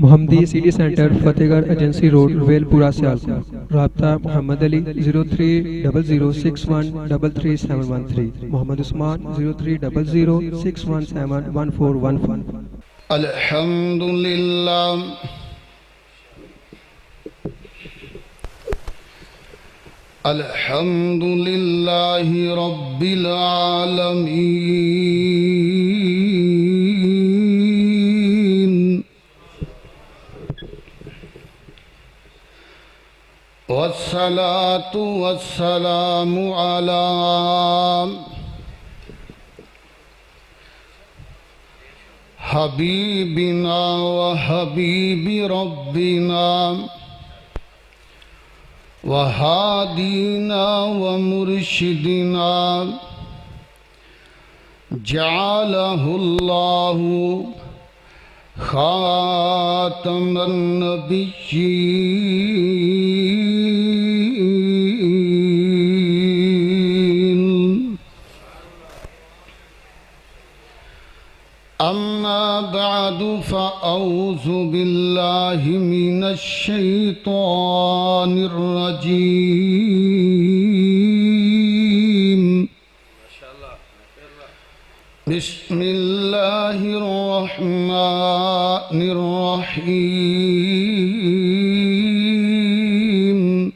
محمدی city centre فتح گڑھ agency road well پورہ سیالکوٹ۔ رابطہ محمد علی 0300613373 محمد عثمان 030061711415۔ الحمدللہ الحمدللہ رب العالمین والصلاة والسلام علی حبیبنا وحبیب ربنا وہادینا ومرشدنا جعلہ اللہ خاتم النبیین۔ اما بعد فاعوذ باللہ من الشیطان الرجیم۔ بسم اللہ الرحمن الرحیم۔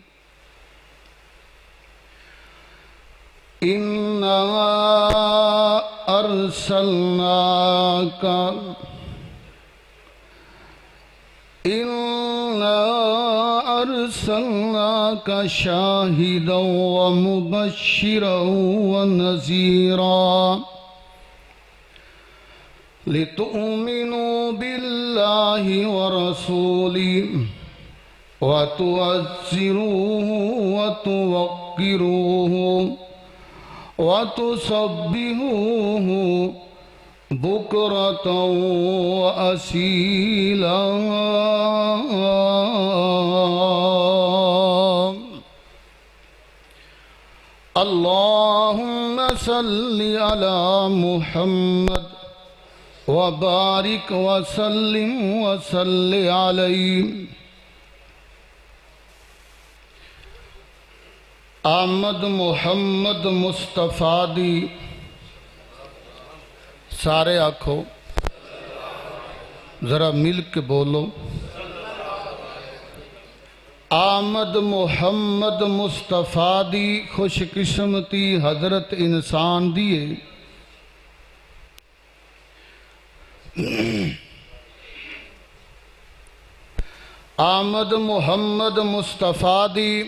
اِنَّا أرسلناك شاهدا ومبشرا ونذيرا لتؤمنوا بالله ورسوله وتعزروه وتوقروه وتسبحوه بكرة وأصيلا۔ اللهم صل على محمد وبارك وسلم وصل عليه۔ آمد محمد مصطفیٰ دی، سارے آکھو ذرا مل کے بولو، آمد محمد مصطفیٰ دی خوش قسمتی حضرت انسان دیے۔ آمد محمد مصطفیٰ دی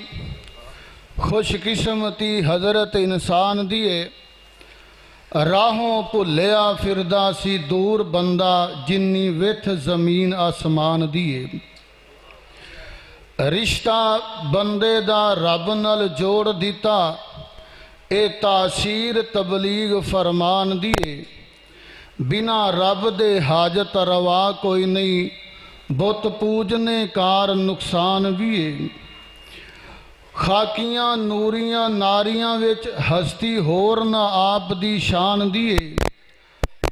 خوش قسمتی حضرت انسان دیے۔ راہوں پھلیا فردا سی دور بندہ جنی وتھ زمین آسمان دیے۔ رشتہ بندے دا رب نال جوڑ دیتا، اے تاثیر تبلیغ فرمان دیے۔ بنا رب دے حاجت روا کوئی نہیں، بت پوجنے کار نقصان ویے۔ خاکیاں نوریاں ناریاں وچ ہستی ہور نہ آپ دی شان دیے۔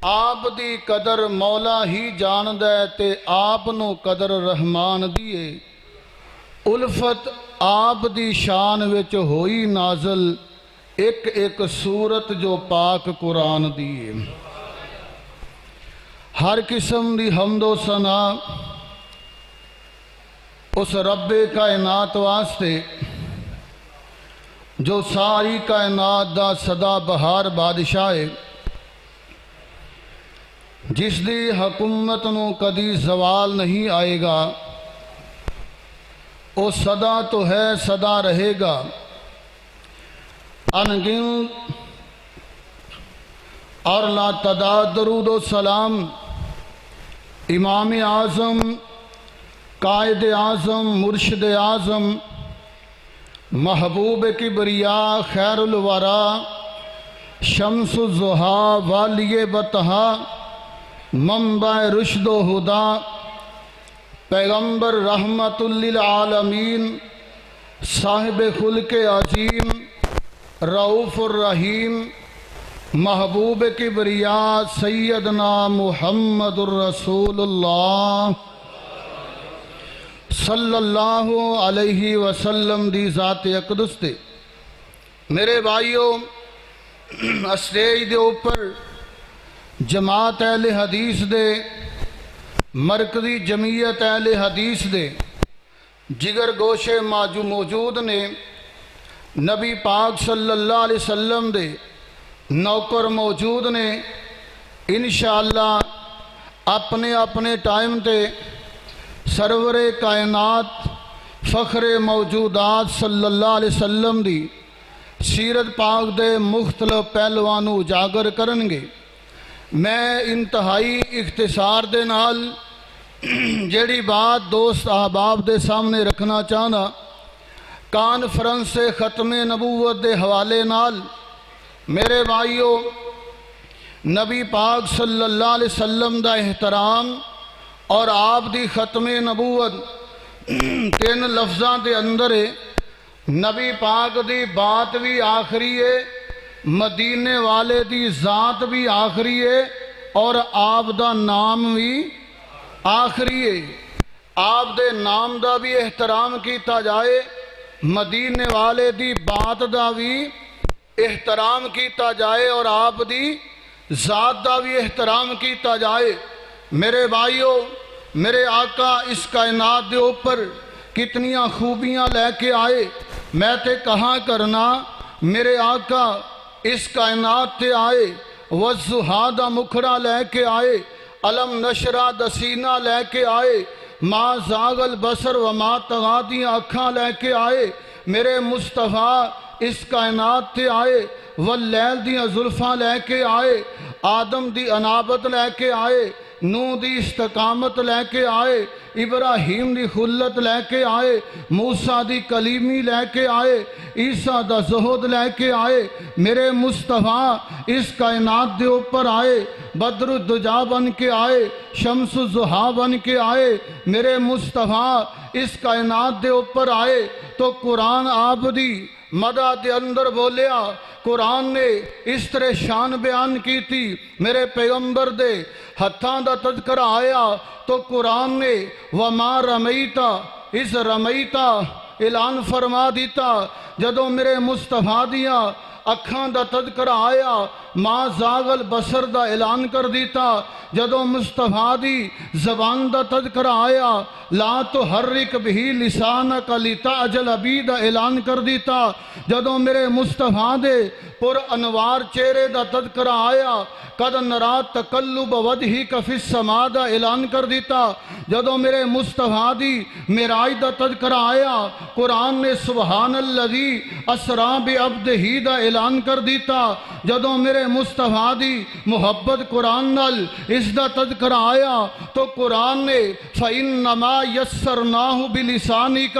آپ دی قدر مولا ہی جاندے تے آپ نو قدر رحمان دیے۔ الفت آپ دی شان وچ ہوئی نازل، ایک ایک سورت جو پاک قرآن دیے۔ ہر قسم دی حمد و ثنا اس رب کائنات واسطے جو ساری کائنات دا سدا بہار بادشاہ ہے، جس دی حکومت نو کدی زوال نہیں آئے گا۔ وہ سدا تو ہے سدا رہے گا۔ انگن اور لا تعداد درود و سلام امام اعظم، قائد اعظم، مرشد اعظم، محبوب کبریا، خیر الورا، شمس الضحیٰ، والی بطحا، منبع رشد و ہدا، پیغمبر رحمت للعالمین، صاحب خلق عظیم، رؤوف الرحیم، محبوب کبریا سیدنا محمد الرسول اللہ صلی اللہ علیہ وسلم دی ذات اقدس تے میرے بھائیوں اسٹیج دے اوپر جماعت اہل حدیث دے مرکزی جمعیت اہل حدیث دے جگر گوشے موجود نے نبی پاک صلی اللہ علیہ وسلم دے نوکر موجود نے انشاءاللہ اپنے اپنے ٹائم تے سرور کائنات فخر موجودات صلی اللہ علیہ وسلم دی سیرت پاک دے مختلف پہلوانوں اجاگر کرنگے۔ میں انتہائی اختصار دے نال جیڑی بات دوست احباب دے سامنے رکھنا چاہنا کانفرنس ختم نبوت دے حوالے نال میرے بھائیوں نبی پاک صلی اللہ علیہ وسلم دا احترام اور آپ دی ختم نبوت تین لفظاں دے اندر ہے۔ نبی پاک دی بات بھی آخری ہے، مدینے والے دی ذات بھی آخری ہے اور آپ دا نام بھی آخری ہے۔ آپ دے نام دا بھی احترام کیتا جائے، مدینے والے دی بات دا بھی احترام کیتا جائے اور آپ دی ذات دا بھی احترام کیتا جائے۔ میرے بھائیوں میرے آقا اس کائنات دے اوپر کتنیاں خوبیاں لے کے آئے، میں تے کہاں کرنا میرے آقا اس کائنات تے آئے، والضحیٰ دا مکھڑا لے کے آئے، علم نشرہ دا سینہ لے کے آئے، ما زاغ البصر وما طغیٰ دیاں اکھاں لے کے آئے۔ میرے مصطفیٰ اس کائنات تے آئے، واللیل دیاں زلفاں لے کے آئے، آدم دی انابت لے کے آئے، نوح دی استقامت لے کے آئے، ابراہیم دی خلت لے کے آئے، موسیٰ دی کلیمی لے کے آئے، عیسیٰ دا زہد لے کے آئے۔ میرے مصطفیٰ اس کائنات دے اوپر آئے، بدر الدجا بن کے آئے، شمس الضحیٰ بن کے آئے۔ میرے مصطفیٰ اس کائنات دے اوپر آئے تو قرآن آپ دی مدح دے اندر بولیا، قرآن نے اس طرح شان بیان کی تھی۔ میرے پیغمبر دے ہتھاں دا تذکرہ آیا تو قرآن نے وما رمیتا اس رمیتا اعلان فرما دیتا۔ جدوں میرے مصطفیٰ دیاں اکھاں دا تذکرہ آیا ما زاغ البصر دا اعلان کر دیتا۔ جدوں مصطفیٰ دی زبان دا تذکرہ آیا لا تحرک بہی لسانک لتعجل بہ دا اعلان کر دیتا۔ جدوں میرے مصطفیٰ دے پر انوار چہرے دا تذکرہ آیا قد نرا تقلب وجہک فی السماء دا اعلان کر دیتا۔ جدوں میرے مصطفیٰ دی معراج دا تذکرہ آیا قرآن نے سبحان الذی اسریٰ بعبدہ دا اعلان کر دیتا۔ جدوں میرے مصطفیٰ دی محبت قرآن نال اس دا تذکرہ آیا تو قرآن نے فَإِنَّمَا يَسَّرْنَاهُ بِلِسَانِكَ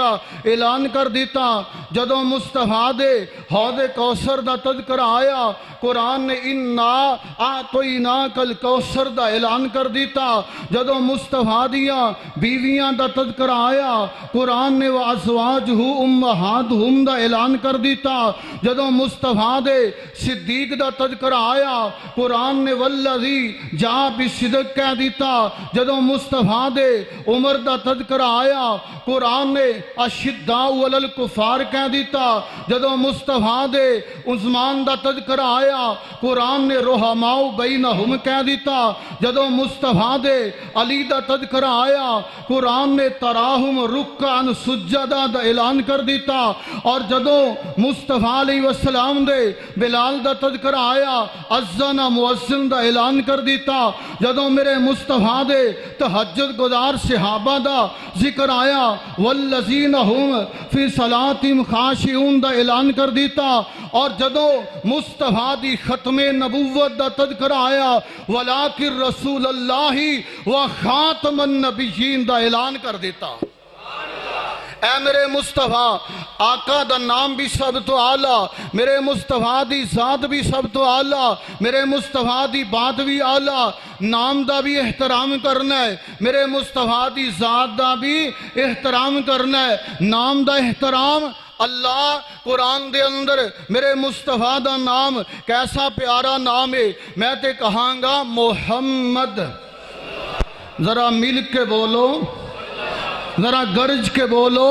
اعلان کر دیتا۔ جدوں مصطفیٰ دے حوض کوثر دا تذکرہ آیا قرآن نے اِنَّا أَعْطَيْنَاكَ الْكَوْثَرَ دا اعلان کر دیتا۔ جدوں مصطفیٰ دیاں بیویاں دا تذکرہ آیا قرآن نے وَأَزْوَاجُهُ أُمَّهَاتُهُمْ دا اعلان کر دیتا۔ جدوں مصطفیٰ دے صدیق دا تذکرہ آیا قرآن نے والذی جاء بالصدق کہہ دیتا۔ جدوں مصطفیٰ دے عمر دا تذکرہ آیا قرآن نے اشداء علی الکفار کہہ دیتا۔ جدوں مصطفیٰ دے عثمان دا تذکرہ آیا قرآن نے رحماء بینہم کہہ دیتا۔ جدوں مصطفیٰ دے علی دا تذکرہ آیا قرآن نے تراہم رکعا سجدا دا اعلان کر دیتا۔ اور جدوں مصطفیٰ علیہ وسلم دے بلال دا تذکرہ آیا اذن مؤذن دا اعلان کر دیتا۔ جدوں میرے مصطفیٰ دے تہجد گزار صحابہ دا ذکر آیا والذین ہم فی صلاتہم خاشعون دا اعلان کر دیتا۔ اور جدوں مصطفیٰ دی ختم نبوت دا تذکرہ آیا ولیکن رسول اللہ و خاتم النبیین دا اعلان کر دیتا۔ اے میرے مصطفیٰ آقا دا نام بھی سب تو اعلیٰ، میرے مصطفیٰ دی ذات بھی سب تو اعلیٰ، میرے مصطفیٰ دی بات بھی اعلیٰ، نام دا بھی احترام کرنا ہے، میرے مصطفیٰ دی ذات دا بھی احترام کرنا ہے۔ نام دا احترام اللہ قرآن دے اندر میرے مصطفیٰ دا نام کیسا پیارا نام ہے، میں تے کہاں گا محمد، ذرا مل کے بولو، ذرا گرج کے بولو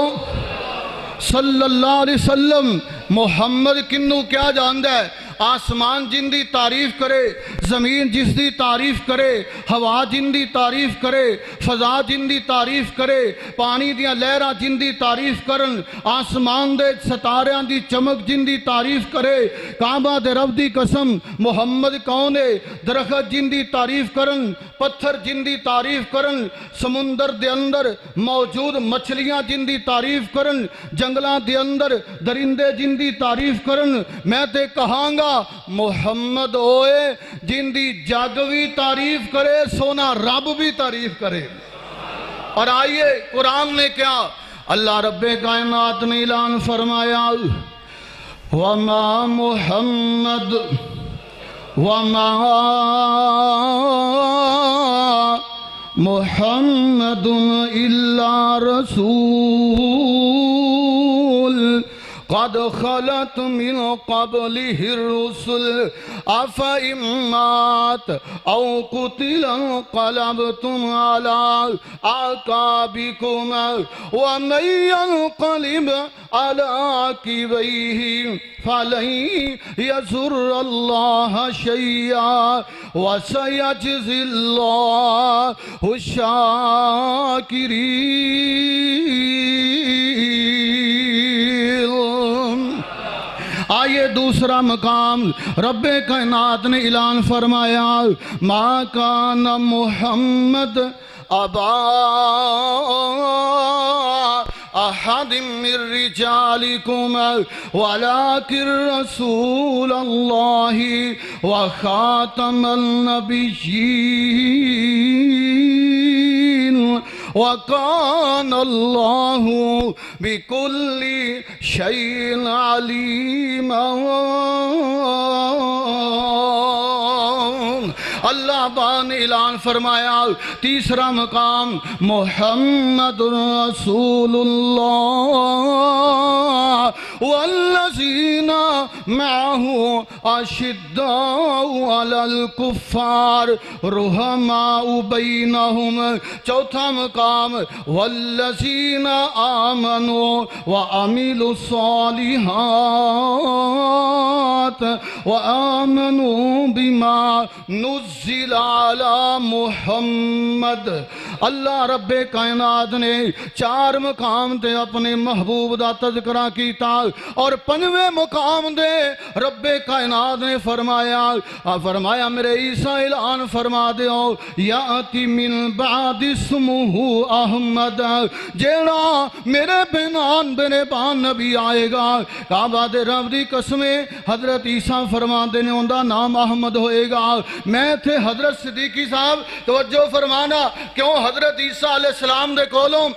صلی اللہ علیہ وسلم۔ محمد کنوں کیا جاندا ہے؟ آسمان جن دی تعریف کرے، زمین جس دی تعریف کرے، ہوا جن دی تعریف کرے، فضا جن دی تعریف کرے، پانی دیاں لہراں جن دی تعریف کرن، آسمان دے ستاریاں دی چمک جن دی تعریف کرے، کعبہ دے رب دی قسم محمد کون ہے؟ درخت جن دی تعریف کرن، پتھر جن دی تعریف کرن، سمندر دے اندر موجود مچھلیاں جن دی تعریف کرن، جنگلاں دے اندر درندے جن دی تعریف کرن، میں تے کہاں گا محمد ہوئے جن دی جگ بھی تعریف کرے، سونا رب بھی تعریف کرے۔ اور آئیے قرآن نے کیا اللہ رب کائنات نے اعلان فرمایا، وَمَا مُحَمَّدٌ وَمَا مُحَمَّدٌ إِلَّا رَسُولٌ قد خلت من قبله الرسل أفإن مات أو قتل انقلبتم على أعقابكم ومن ينقلب على عقبيه فلن يضر الله شيئا وسيجزي الله الشاكرين۔ آئیے دوسرا مقام رب کائنات نے اعلان فرمایا، ما کان محمد ابا احد من رجالکم ولکن رسول اللہ وخاتم النبیین وَكَانَ اللَّهُ بِكُلِّ شَيْءٍ عَلِيمًا۔ اللہ بان اعلان فرمایا تیسرا مقام محمد رسول اللہ والذین معه اشداء علی الکفار رحماء بینہم۔ چوتھا مقام والذین آمنوا وعملوا الصالحات وآمنوا بما نزل علی محمد۔ اللہ رب کائنات نے چار مقام دے اپنے محبوب دا تذکرہ کیتا، اور پنجویں مقام دے رب کائنات نے فرمایا میرے عیسیٰ اعلان فرما دیو، یاتی من بعد اسمہ احمد، جیڑا میرے بان نبی آئے گا، کعبہ دے رب دی قسمیں حضرت عیسیٰ فرما دینے ان دا نام احمد ہوئے گا۔ میں تھے حضرت صدیقی صاحب توجہ فرمانا، کیوں حضرت عیسیٰ علیہ السلام دے کولوں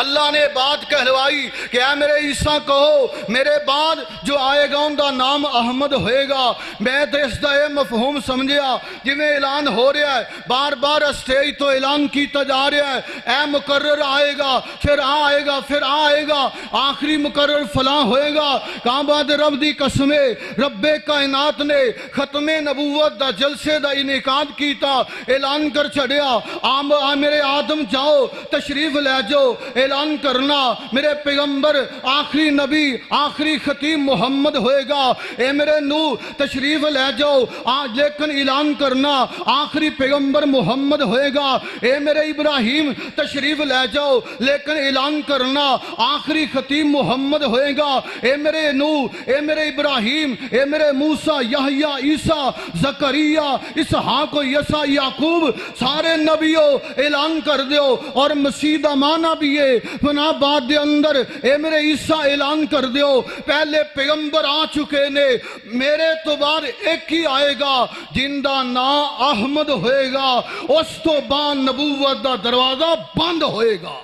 اللہ نے بات کہلوائی کہ اے میرے عیسیٰ کہو میرے بعد جو آئے گا ان دا نام احمد ہوئے گا۔ میں تو اس دا یہ مفہوم سمجھیا جی میں اعلان ہو رہا ہے، بار بار اسٹیج تو اعلان کیتا جا رہا ہے، اے مقرر آئے گا، پھر آئے گا، پھر آئے گا، آخری مقرر فلاں ہوئے گا۔ کعبہ دے رب دی قسمیں رب کائنات نے ختم نبوت دا جلسے دا انعقاد کیتا، اعلان کر چھڑیا میرے آدم جاؤ تشریف لے جاؤ، اعلان کرنا میرے پیغمبر آخری نبی آخری ختیم محمد ہوئے گا، اے میرے نوح تشریف لے جاؤ لیکن اعلان کرنا آخری پیغمبر محمد ہوئے گا، اے میرے ابراہیم تشریف لے جاؤ لیکن اعلان کرنا آخری ختیم محمد ہوئے گا، اے میرے نوح اے میرے ابراہیم اے میرے موسیٰ یحییٰ عیسیٰ زکریا اسحاق و یسع یعقوب سارے نبیوں اعلان کر دیو، اور مسیح دا معنی بھی فنا بعد دے اندر اے میرے عیسیٰ اعلان کر دیو پہلے پیغمبر آ چکے نے، میرے تو بعد ایک ہی آئے گا جن دا نام احمد ہوئے گا، اس تو بعد نبوت دا دروازہ بند ہوئے گا۔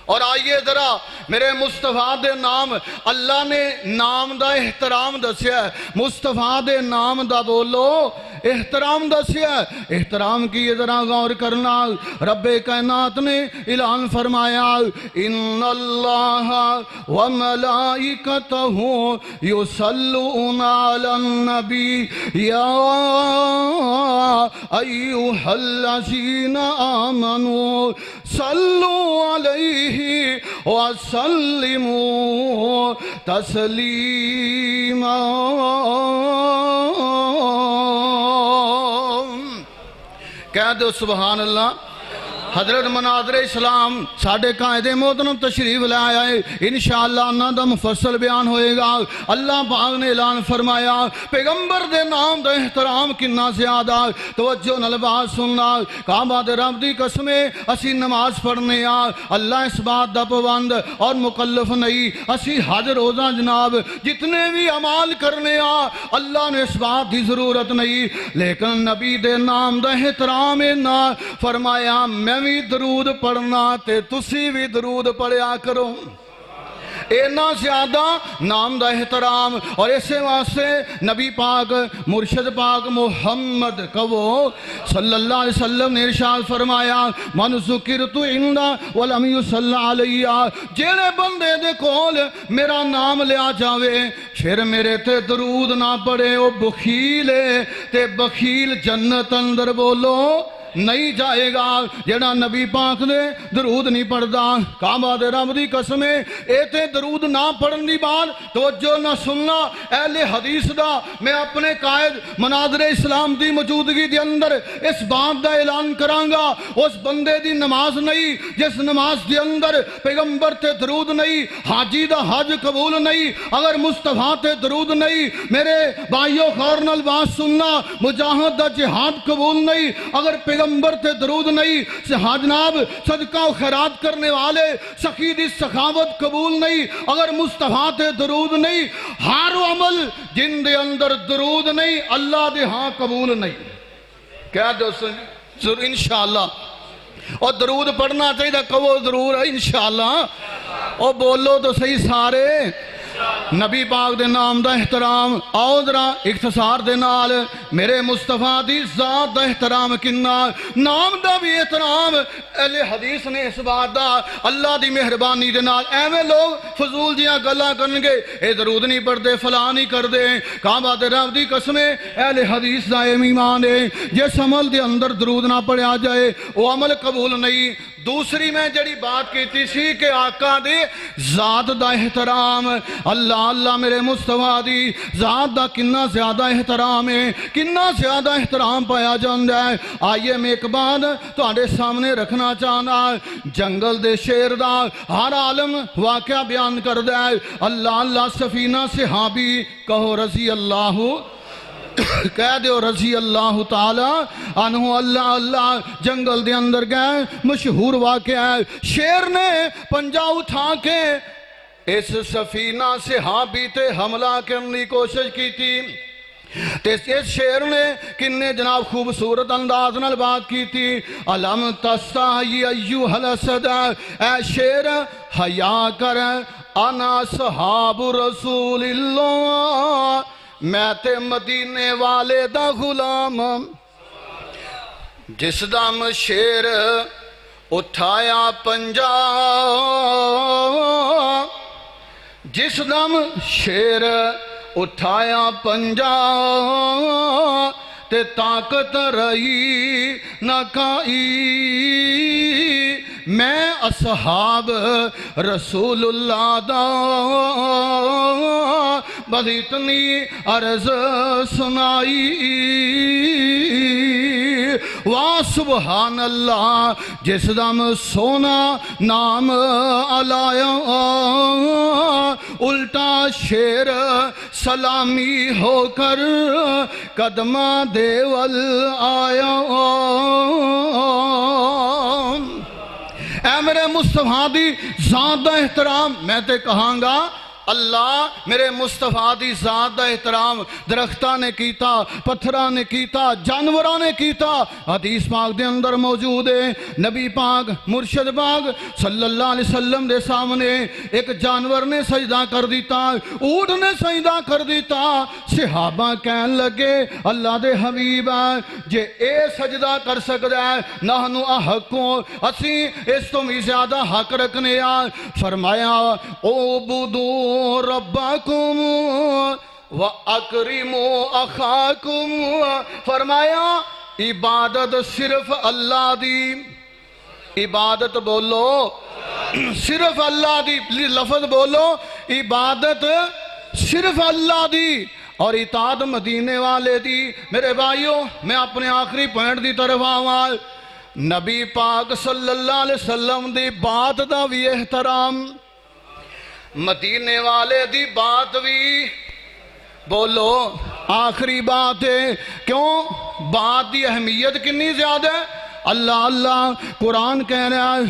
اور آئیے ذرا میرے مصطفیٰ دے نام اللہ نے نام دا احترام دسیا ہے، مصطفیٰ دے نام دا بولو احترام دسیا ہے، احترام کی یہ ذرا غور کرنا۔ رب کائنات نے اعلان فرمایا ان اللہ وملائکتہ یصلون علی النبی یا ایھا الذین آمنوا صلوا علیہ وسلموا تسلیما۔ کہہ دو سبحان اللہ۔ حضرت مناظر اسلام ساڑھے قائد محترم تشریف لے آیا ہے، انشاءاللہ انہاں دا مفصل بیان ہوئے گا۔ اللہ پاک نے اعلان فرمایا پیغمبر دے نام دا احترام کنا زیادہ، توجہ نال بات سننا۔ کعبہ دے رب دی قسمیں اسی نماز پڑھنے آ، اللہ اس بات دا پابند اور مکلف نہیں۔ اسی حج روزہ جناب جتنے بھی عمال کرنے آ، اللہ نے اس بات دی ضرورت نہیں، لیکن نبی دے نام دا احترام نہ فرمایا میں بھی درود پڑھنا تے تسی بھی درود پڑھیا کرو۔ اینا زیادہ نام دا احترام، اور اسے واسطے نبی پاک مرشد پاک محمد کہو صلی اللہ علیہ وسلم نے ارشاد فرمایا من ذکرت عندہ ولم یصلی علیہ، جیڑے بندے دے کول میرا نام لیا جاوے پھر میرے تے درود نہ پڑے وہ بخیل ہے، تے بخیل جنت اندر بولو نہیں جائے گا۔ جڑا نبی پاک نے درود نہیں پڑھدا، کعبہ دے رب دی قسمیں ایتے درود نہ پڑھن دی بات توجہ نہ سننا۔ اہل حدیث دا میں اپنے قائد مناظر اسلام دی موجودگی دے اندر اس بات دا اعلان کراں گا، اس بندے دی نماز نہیں جس نماز دے اندر پیغمبر تے درود نہیں، حاجی دا حج قبول نہیں، اگر مصطفیٰ تے درود نہیں، میرے بھائیو غور نال بات سننا، مجاہد دا جہاد قبول نہیں، اگر پیغمبر تے درود نہیں، جناب صدقہ و خیرات کرنے والے سخی دی سخاوت قبول نہیں، اگر مصطفیٰ تے درود نہیں، ہر عمل جن دے اندر درود نہیں اللہ دے ہاں قبول نہیں۔ کہہ دو ضرور انشاءاللہ، اور درود پڑھنا چاہیے کہو ضرور انشاءاللہ، اور بولو تو صحیح سارے نبی پاک دے نام دا احترام۔ آؤ ذرا اختصار دے نال میرے مصطفیٰ دی ذات دا احترام کنا، نام دا بھی احترام اہل حدیث نے اس بات دا اللہ دی مہربانی دے نال ایویں لوگ فضول جیاں گلاں کرنگے اے درود نہیں پڑھدے فلاں نہیں کردے، کعبہ دے رب دی قسمیں اہل حدیث دا ایمان ہے جس عمل دے اندر درود نہ پڑھیا جائے وہ عمل قبول نہیں۔ دوسری میں جڑی بات کیتی سی کہ آقا دے ذات دا احترام، اللہ اللہ میرے مصطفیٰ دی ذات دا کنا زیادہ احترام ہے، کنا زیادہ احترام پایا جاندہ ہے۔ آئیے میں ایک بات تہاڈے سامنے رکھنا چاہنا، جنگل دے شیر دا ہر عالم واقعہ بیان کر دے، اللہ اللہ سفینہ صحابی کہو رضی اللہ، کہہ دیو رضی اللہ تعالی عنہ، اللہ اللہ جنگل دے اندر گئے، مشہور واقعہ ہے، شیر نے پنجہ اٹھا کے اس سفینہ صحابی تے حملہ کرنے کی کوشش کی تھی، اس شیر نے کنے جناب خوبصورت انداز نال بات کی تھی، علم تستحی ایوہ الاسد، اے شیر حیا کر انا صحاب رسول اللہ، میں تے مدینے والے دا غلام۔ جس دم شیر اٹھایا پنجہ، جس دم شیر اٹھایا پنجہ، تے طاقت رہی نہ کائی، میں اصحاب رسول اللہ دا بس اتنی عرض سنائی، واہ سبحان اللہ، جس دم سونا نام علایا، الٹا شیر سلامی ہو کر قدمہ دیول آیا۔ اے میرے مصطفیٰ دی ذات دا احترام میں تے کہاں گا اللہ میرے مصطفیٰ دی ذات دا احترام درختاں نے کیتا، پتھراں نے کیتا، جانوراں نے کیتا۔ حدیث پاک دے اندر موجود ہے، نبی پاک مرشد پاک صلی اللہ علیہ وسلم دے سامنے ایک جانور نے سجدہ کر دیتا، اونٹ نے سجدہ کر دیتا۔ صحابہ کہن لگے اللہ دے حبیب جے اے سجدہ کر سکدا ہے نحنو احقوں، اسی اس تو بھی زیادہ حق رکھنے آ۔ فرمایا اعبدوا ربکم وَأَكْرِمُوا أَخَاكُمْ، فرمایا عبادت صرف اللہ دی، عبادت بولو صرف اللہ دی، لفظ بولو عبادت صرف اللہ دی اور اطاعت مدینے والے دی۔ میرے بھائیوں میں اپنے آخری پوائنٹ دی طرف آواں، نبی پاک صلی اللہ علیہ وسلم دی بات دا بھی احترام، مدینے والے دی بات بھی بولو آخری بات ہے۔ کیوں؟ بات دی اہمیت کنی زیادہ ہے۔ اللہ اللہ قرآن کہہ رہا ہے،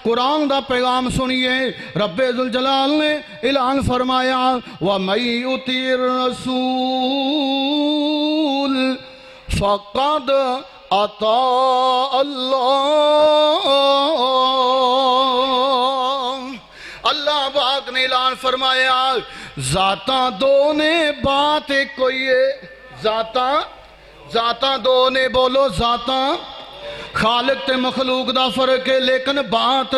قرآن دا پیغام سنیے۔ رب ذوالجلال نے اعلان فرمایا وَمَن يُطِعِ الرَّسُولَ فَقَدْ أَطَاعَ اللَّهَ۔ اللہ پاک نے اعلان فرمایا ذاتاں دو نے بات ایک کوئی ہے، ذاتاں دو نے، بولو ذاتاں، خالق تے مخلوق دا فرق ہے لیکن بات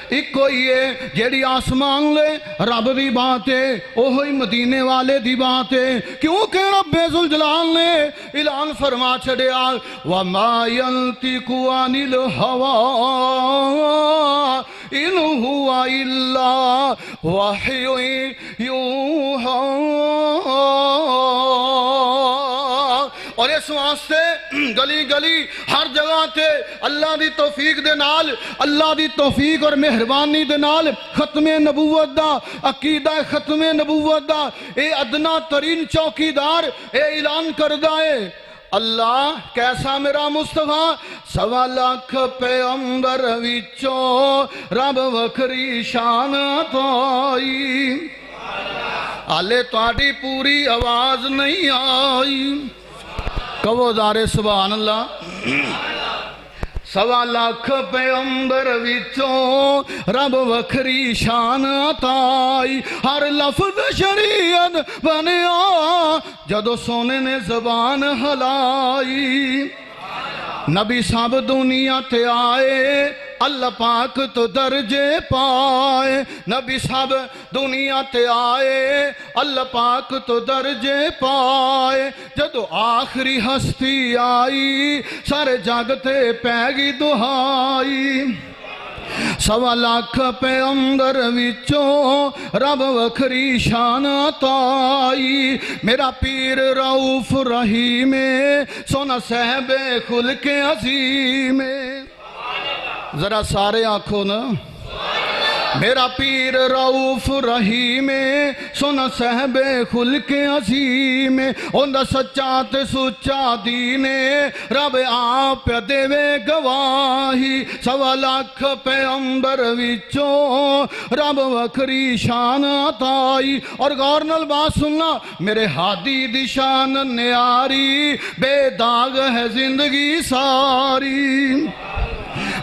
ایک کوئی ہے۔ جیڑی آسمان لے رب دی بات ہے اوہی مدینے والے دی بات ہے، کیونکہ رب ذوالجلال نے اعلان فرما چھڑیا وَمَا يَنْطِقُ عَنِ الْهَوَىٰ إِنْ هُوَ إِلَّا وَحْيٌ يُوحَىٰ۔ اور اس واسطے گلی گلی ہر جگہ تے اللہ دی توفیق دے نال، اللہ دی توفیق اور مہربانی دے نال ختم نبوت دا عقیدہ، ختم نبوت دا اے ادنا ترین چوکیدار اے اعلان کردہ ہے۔ اللہ کیسا میرا مصطفیٰ، 1.25 لاکھ پیغمبر وچوں رب وکھری شان عطائی، آلے تواڈی پوری آواز نہیں آئی، کہو دارے سبحان اللہ۔ 1.25 لاکھ پیغمبر وچوں رب وکھری شان عطائی، ہر لفظ شریعت بنیا جدو سونے نے زبان ہلائی۔ نبی صاحب دنیا تے آئے اللہ پاک تو درجے پائے، نبی صاحب دنیا تے آئے اللہ پاک تو درجے پائے۔ جدو آخری ہستی آئی سارے جاگتے پیگی دہائی، 1.25 لاکھ پیغمبر وچوں رب وکھری شان عطائی۔ میرا پیر رؤوف رحیم سونا صاحب خلق عظیم، ذرا سارے آنکھوں نا، میرا پیر رؤوف رحیم سونا صاحب خلق عظیم، اوندا سچا تے سچا دین رب آپ دے گواہی۔ 1.25 لاکھ پیغمبر وچوں رب وکھری شان عطائی۔ اور غور نال بات سننا، میرے ہادی دی شان نیاری، بے داغ ہے زندگی ساری،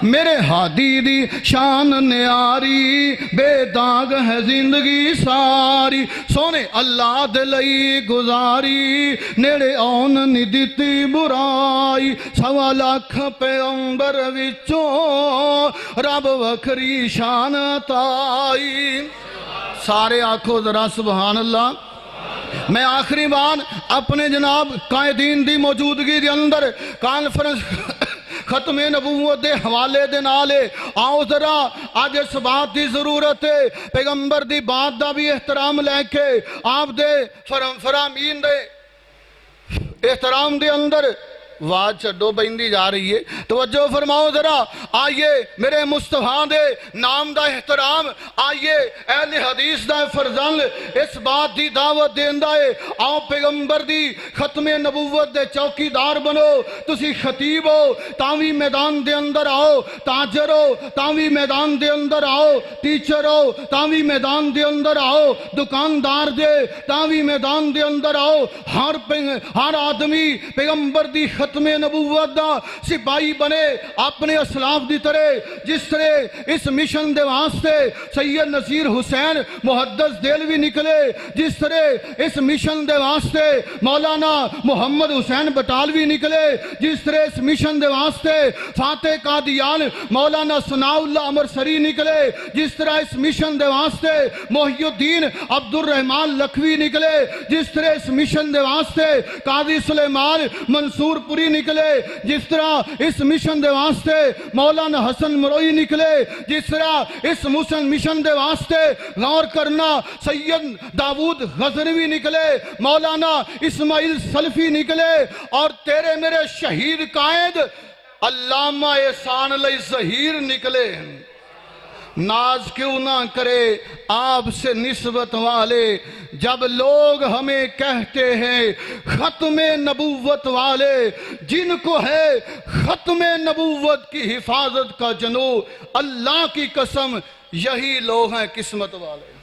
میرے ہادی دی شان نیاری، بے داغ ہے زندگی ساری۔ سونے اللہ دے لئی گزاری، نیڑے آن نہیں دتی برائی۔ 1.25 لاکھ پیغمبر وچوں رب وکھری شان عطائی۔ سارے آنکھو ذرا سبحان اللہ۔ میں آخری بار اپنے جناب قائدین دی موجودگی دے اندر کانفرنس ختم نبوت دے حوالے دے نالے آؤ ذرا آج اس بات دی ضرورت ہے، پیغمبر دی بات دا بھی احترام لے کے آپ دے فرامین دے احترام دے اندر آواز چھڈو بہندی جا رہی ہے، توجہ فرماؤ ذرا، آئیے میرے مصطفیٰ دے نام دا احترام، آئیے اہل حدیث دا فرزند اس بات دی دعوت دیندا ہے، آؤ پیغمبر دی ختم نبوت دے چوکی دار بنو، تسی خطیب ہو تاوی میدان دے اندر آؤ، تاجر ہو تاوی میدان دے اندر آؤ، ٹیچر ہو تاوی میدان دے اندر آؤ، دکاندار دے تاوی میدان دے اندر آؤ، ہر آدمی پیغمبر دی ختم نبوت دا سپاہی بنے اپنے اسلاف دی طرح، جس طرح اس مشن دے واسطے سید نصیر حسین محدث دہلوی نکلے، جس طرح اس مشن دے واسطے مولانا محمد حسین بٹالوی نکلے، جس طرح اس مشن دے واسطے فاتح قادیان مولانا ثناء اللہ امرسری نکلے، جس طرح اس مشن دے واسطے محی الدین عبد الرحمن لکھوی نکلے، جس طرح اس مشن دے واسطے قاضی سلیمان منصور پوری نکلے، جس طرح اس مشن دے واسطے مولانا حسن مروئی نکلے، جس طرح اس مشن دے واسطے غور کرنا سید داود غزنوی نکلے، مولانا اسماعیل سلفی نکلے، اور تیرے میرے شہید قائد علامہ احسان علی ظہیر نکلے۔ ناز کیوں نہ کرے آپ سے نسبت والے، جب لوگ ہمیں کہتے ہیں ختم نبوت والے، جن کو ہے ختم نبوت کی حفاظت کا جنو، اللہ کی قسم یہی لوگ ہیں قسمت والے۔